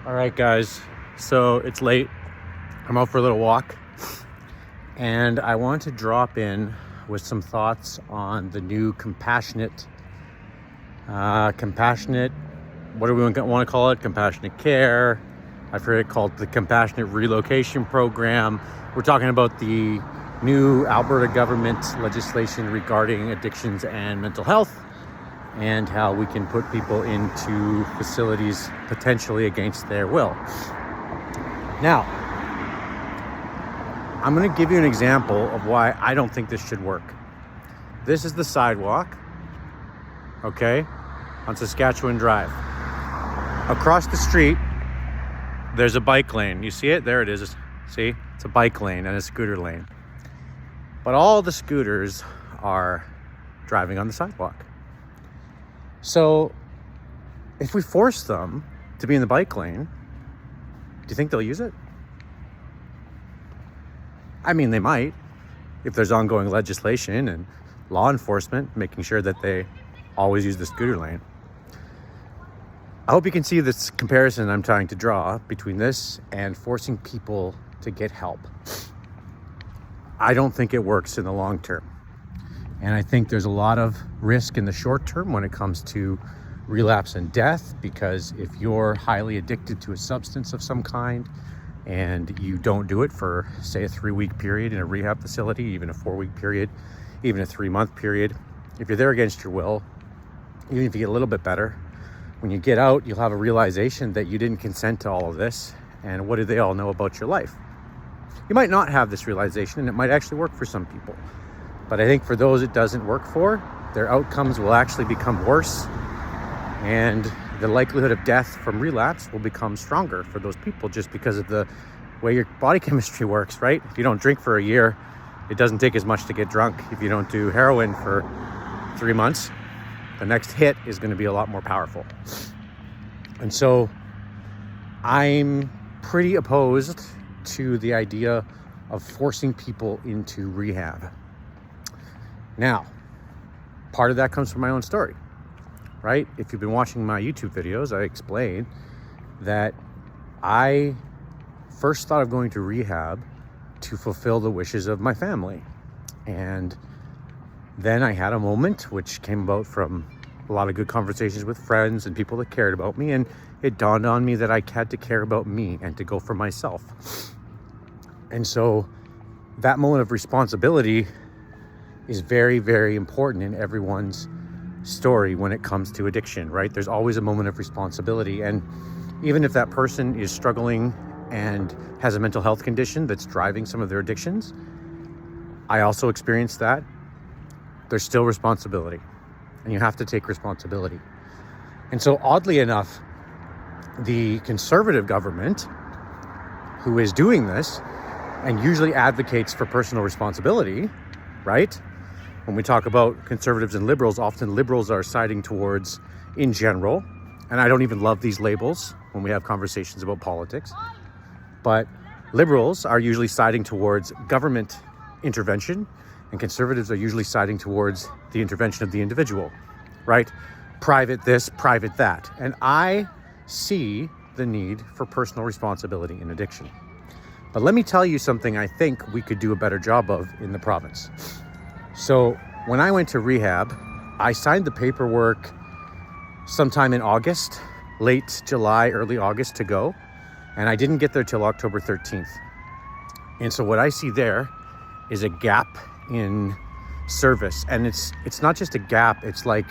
All right, guys. So it's late. I'm out for a little walk, and I want to drop in with some thoughts on the new compassionate. What do we want to call it? Compassionate care. I've heard it called the Compassionate Relocation Program. We're talking about the new Alberta government legislation regarding addictions and mental health, and how we can put people into facilities potentially against their will. Now, I'm going to give you an example of why I don't think this should work. This is the sidewalk, okay, on Saskatchewan Drive. Across the street, there's a bike lane. You see it? There it is. See? It's a bike lane and a scooter lane. But all the scooters are driving on the sidewalk. So, if we force them to be in the bike lane, do you think they'll use it? I mean, they might, if there's ongoing legislation and law enforcement making sure that they always use the scooter lane. I hope you can see this comparison I'm trying to draw between this and forcing people to get help. I don't think it works in the long term. And I think there's a lot of risk in the short term when it comes to relapse and death, because if you're highly addicted to a substance of some kind and you don't do it for, say, a 3-week period in a rehab facility, even a 4-week period, even a 3-month period, if you're there against your will, even if you get a little bit better, when you get out, you'll have a realization that you didn't consent to all of this. And what do they all know about your life? You might not have this realization, and it might actually work for some people. But I think for those it doesn't work for, their outcomes will actually become worse, and the likelihood of death from relapse will become stronger for those people, just because of the way your body chemistry works, right? If you don't drink for a year, it doesn't take as much to get drunk. If you don't do heroin for 3 months, the next hit is going to be a lot more powerful. And so I'm pretty opposed to the idea of forcing people into rehab. Now, part of that comes from my own story, right? If you've been watching my YouTube videos, I explained that I first thought of going to rehab to fulfill the wishes of my family. And then I had a moment which came about from a lot of good conversations with friends and people that cared about me. And it dawned on me that I had to care about me and to go for myself. And so that moment of responsibility is very, very important in everyone's story when it comes to addiction, right? There's always a moment of responsibility. And even if that person is struggling and has a mental health condition that's driving some of their addictions, I also experienced that. There's still responsibility, and you have to take responsibility. And so oddly enough, the conservative government, who is doing this and usually advocates for personal responsibility, right? When we talk about conservatives and liberals, often liberals are siding towards, in general, and I don't even love these labels when we have conversations about politics, but liberals are usually siding towards government intervention, and conservatives are usually siding towards the intervention of the individual, right? Private this, private that. And I see the need for personal responsibility in addiction. But let me tell you something I think we could do a better job of in the province. So when I went to rehab, I signed the paperwork sometime in August, late July, early August to go. And I didn't get there till October 13th. And so what I see there is a gap in service. And it's not just a gap, it's like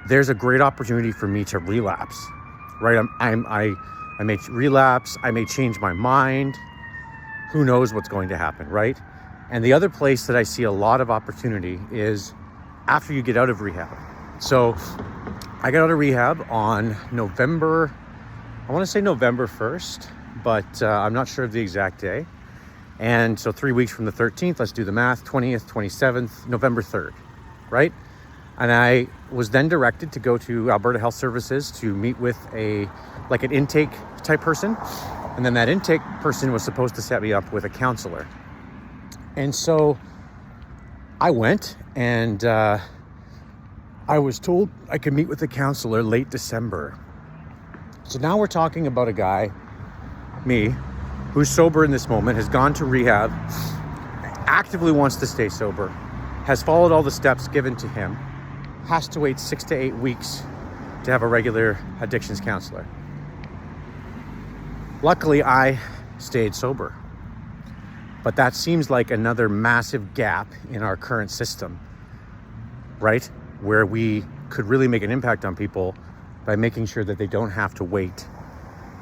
there's a great opportunity for me to relapse, right? I may relapse, I may change my mind. Who knows what's going to happen, right? And the other place that I see a lot of opportunity is after you get out of rehab. So I got out of rehab on November 1st, but I'm not sure of the exact day. And so 3 weeks from the 13th, let's do the math, 20th, 27th, November 3rd, right? And I was then directed to go to Alberta Health Services to meet with an intake type person. And then that intake person was supposed to set me up with a counselor. And so I went, and I was told I could meet with the counselor late December. So now we're talking about a guy, me, who's sober in this moment, has gone to rehab, actively wants to stay sober, has followed all the steps given to him, has to wait 6 to 8 weeks to have a regular addictions counselor. Luckily, I stayed sober. But that seems like another massive gap in our current system, right? Where we could really make an impact on people by making sure that they don't have to wait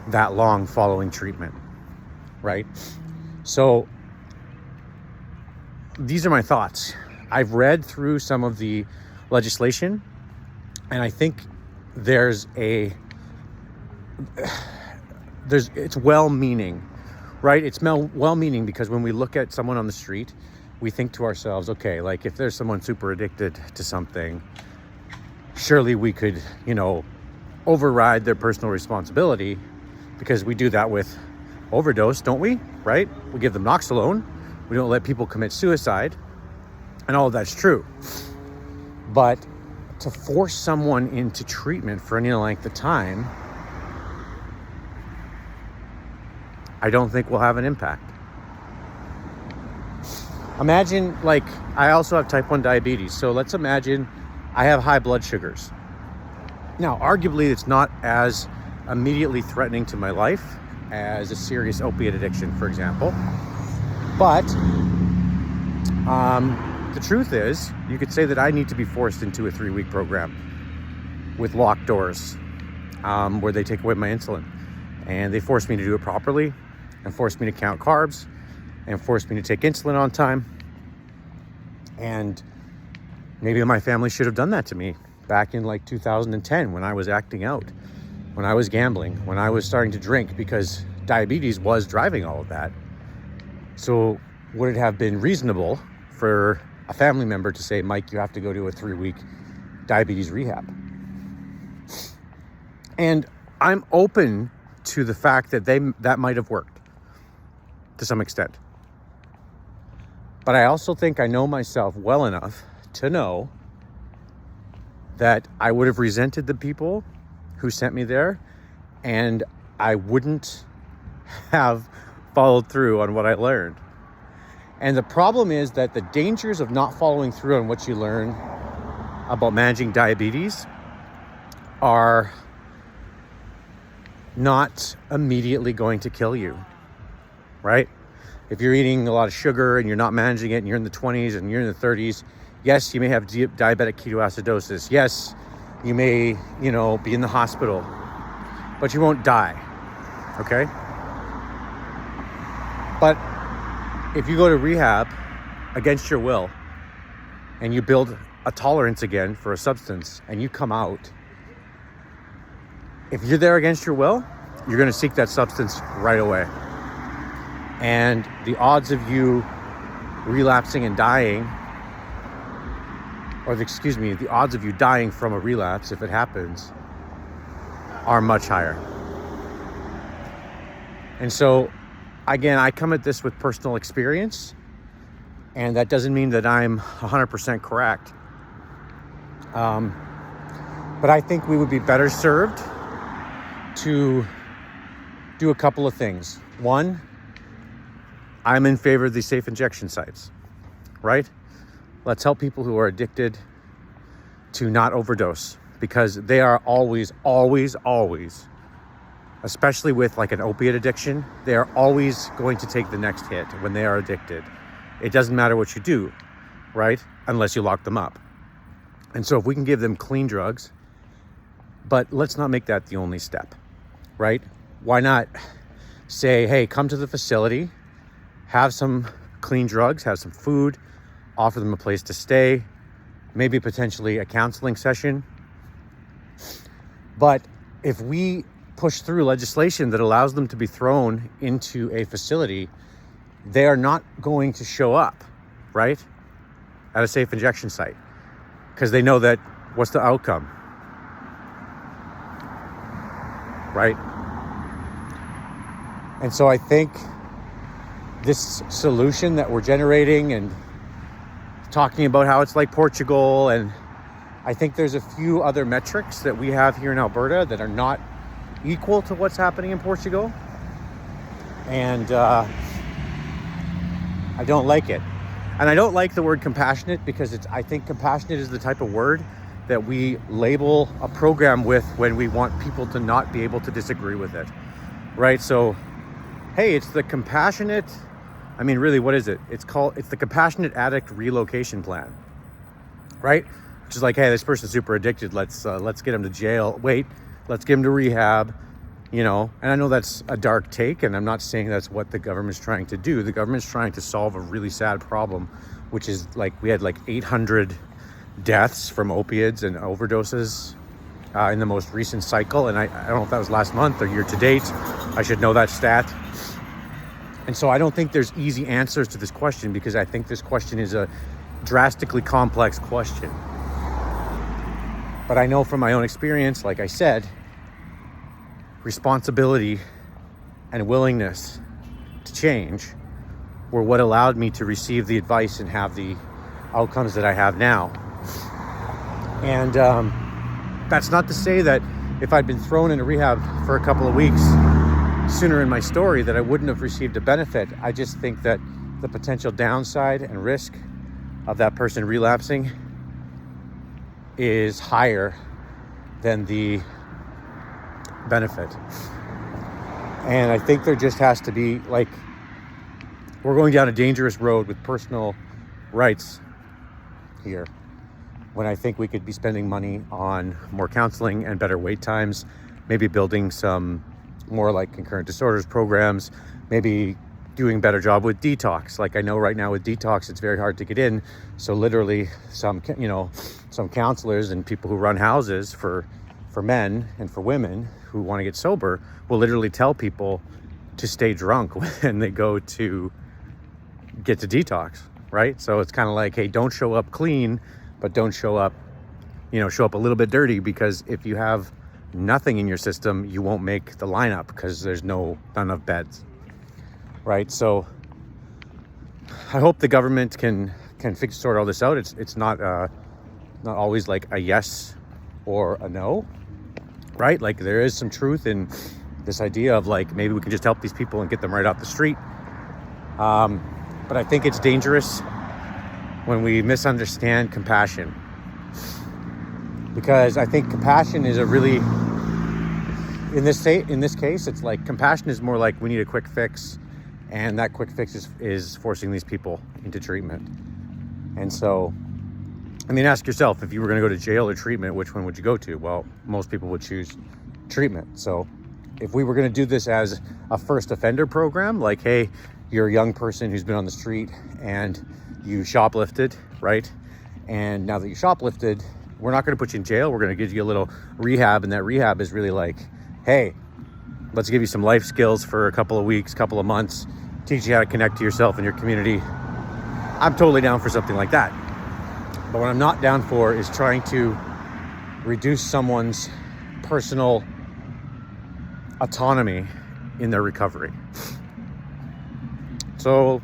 that long following treatment, right? So these are my thoughts. I've read through some of the legislation, and I think it's well-meaning, right? It's well-meaning because when we look at someone on the street, we think to ourselves, okay, like if there's someone super addicted to something, surely we could, override their personal responsibility, because we do that with overdose, don't we? Right? We give them Noxalone. We don't let people commit suicide. And all of that's true. But to force someone into treatment for any length of time, I don't think will have an impact. Imagine, I also have type 1 diabetes. So let's imagine I have high blood sugars. Now, arguably, it's not as immediately threatening to my life as a serious opiate addiction, for example. But the truth is, you could say that I need to be forced into a 3-week program with locked doors, where they take away my insulin. And they force me to do it properly, and force me to count carbs, and force me to take insulin on time. And maybe my family should have done that to me back in 2010 when I was acting out, when I was gambling, when I was starting to drink, because diabetes was driving all of that. So would it have been reasonable for a family member to say, Mike, you have to go to a 3-week diabetes rehab? And I'm open to the fact that that might have worked to some extent. But I also think I know myself well enough to know that I would have resented the people who sent me there, and I wouldn't have followed through on what I learned. And the problem is that the dangers of not following through on what you learn about managing diabetes are not immediately going to kill you, right? If you're eating a lot of sugar and you're not managing it and you're in the 20s and you're in the 30s, yes, you may have diabetic ketoacidosis. Yes, you may, be in the hospital, but you won't die, okay? But if you go to rehab against your will and you build a tolerance again for a substance and you come out, if you're there against your will, you're going to seek that substance right away. And the odds of you relapsing and dying, the odds of you dying from a relapse, if it happens, are much higher. And so, again, I come at this with personal experience, and that doesn't mean that I'm 100% correct. But I think we would be better served to do a couple of things. One, I'm in favor of these safe injection sites, right? Let's help people who are addicted to not overdose, because they are always, especially with an opiate addiction, they are always going to take the next hit when they are addicted. It doesn't matter what you do, right? Unless you lock them up. And so if we can give them clean drugs, but let's not make that the only step, right? Why not say, hey, come to the facility, have some clean drugs, have some food, offer them a place to stay, maybe potentially a counseling session. But if we push through legislation that allows them to be thrown into a facility, they are not going to show up, right, at a safe injection site, because they know that what's the outcome, right? And so I think this solution that we're generating and talking about how it's like Portugal, and I think there's a few other metrics that we have here in Alberta that are not equal to what's happening in Portugal. And I don't like it. And I don't like the word compassionate because I think compassionate is the type of word that we label a program with when we want people to not be able to disagree with it, right? So, hey, it's the compassionate, really, what is it? It's the compassionate addict relocation plan, right? Which is like, hey, this person's super addicted. Let's get them to jail. Wait, let's get them to rehab, and I know that's a dark take, and I'm not saying that's what the government's trying to do. The government's trying to solve a really sad problem, which is we had 800 deaths from opiates and overdoses in the most recent cycle. And I don't know if that was last month or year to date. I should know that stat. And so I don't think there's easy answers to this question, because I think this question is a drastically complex question. But I know from my own experience, like I said, responsibility and willingness to change were what allowed me to receive the advice and have the outcomes that I have now. And that's not to say that if I'd been thrown into rehab for a couple of weeks sooner in my story that I wouldn't have received a benefit. I just think that the potential downside and risk of that person relapsing is higher than the benefit. And I think there just has to be, we're going down a dangerous road with personal rights here, when I think we could be spending money on more counseling and better wait times, maybe building some more concurrent disorders programs, maybe doing a better job with detox. I know right now with detox, it's very hard to get in. So literally some counselors and people who run houses for men and for women who want to get sober will literally tell people to stay drunk when they go to get to detox, right? So it's kind of like, hey, don't show up clean, but don't show up a little bit dirty, because if you have nothing in your system, you won't make the lineup because there's not enough beds, right? So I hope the government can sort all this out. It's not always a yes or a no, right? There is some truth in this idea of maybe we can just help these people and get them right off the street. But I think it's dangerous when we misunderstand compassion, because I think compassion is a really, in this case, it's compassion is more we need a quick fix, and that quick fix is forcing these people into treatment. And so, ask yourself, if you were going to go to jail or treatment, which one would you go to? Well, most people would choose treatment. So if we were going to do this as a first offender program, hey, you're a young person who's been on the street and you shoplifted, right? And now that you shoplifted, we're not going to put you in jail. We're going to give you a little rehab. And that rehab is really hey, let's give you some life skills for a couple of weeks, couple of months, teach you how to connect to yourself and your community. I'm totally down for something like that. But what I'm not down for is trying to reduce someone's personal autonomy in their recovery. So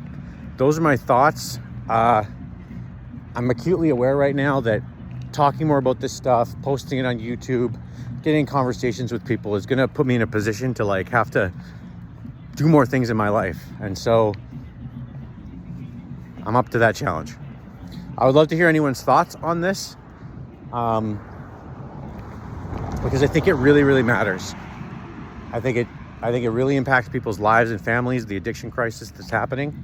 those are my thoughts. I'm acutely aware right now that talking more about this stuff, posting it on YouTube, getting conversations with people is going to put me in a position to have to do more things in my life. And so I'm up to that challenge. I would love to hear anyone's thoughts on this, because I think it really, really matters. I think it really impacts people's lives and families, the addiction crisis that's happening.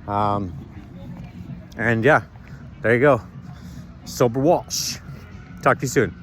And yeah, there you go. Sober Walsh. Talk to you soon.